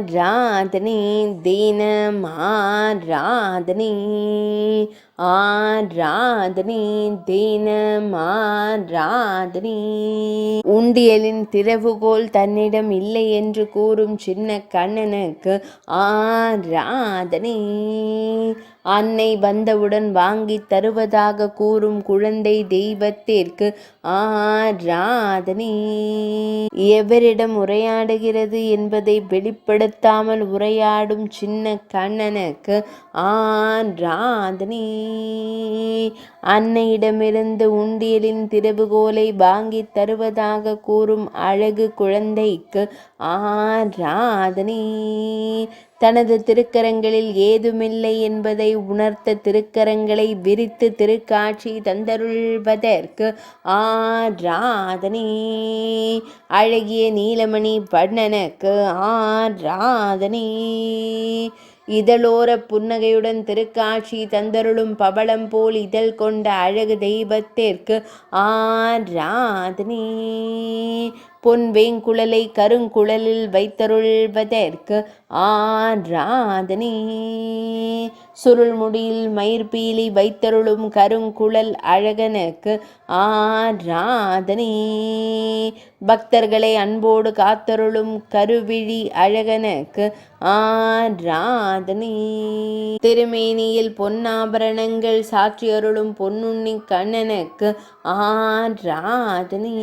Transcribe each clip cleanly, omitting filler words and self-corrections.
ஆராதனை தினம் ஆராதனை ஆராதனை தினம் ஆராதனை. உண்டியலின் திறவுகோல் தன்னிடம் இல்லை என்று கூறும் சின்ன கண்ணனுக்கு ஆராதனை. அன்னை வந்தவுடன் வாங்கி தருவதாக கூறும் குழந்தை தெய்வத்திற்கு ஆராதனை. எவரிடம் உரையாடுகிறது என்பதை வெளிப்படுத்தாமல் உரையாடும் சின்ன கண்ணனுக்கு ஆராதனை. அன்னையிடமிருந்து உண்டியலின் திறவுகோலை வாங்கி தருவதாக கூறும் அழகு குழந்தைக்கு ஆராதனை. தனது திருக்கரங்களில் ஏதுமில்லை என்பதை உணர்த்த திருக்கரங்களை விரித்து திருக்காட்சி தந்தருள்வதற்கு ஆராதனை. அழகிய நீலமணி வண்ணனுக்கு ஆராதனை. இதழோர புன்னகையுடன் திருக்காட்சி தந்தருளும் பவளம் போல் இதழ் கொண்ட அழகு தெய்வத்திற்கு ஆராதனை. பொன் வேங்குழலை கருங்குழலில் வைத்தருள்வதற்கு ஆராதனை. சுருள் முடியில் மயிர்பீலி வைத்தருளும் கருங்குழல் அழகனுக்கு ஆராதனை. பக்தர்களை அன்போடு காத்தருளும் கருவிழி அழகனுக்கு ஆராதனை. திருமேனியில் பொன்னாபரணங்கள் சாற்றியருளும் பொன்னுண்ணி கண்ணனுக்கு ஆராதனை.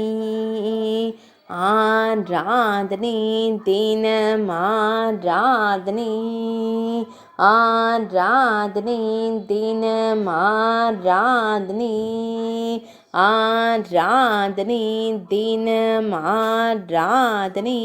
ஆராதனை தினம் ஆராதனை ஆராதனை தினம் ஆராதனை ஆராதனை தினம் ஆராதனை.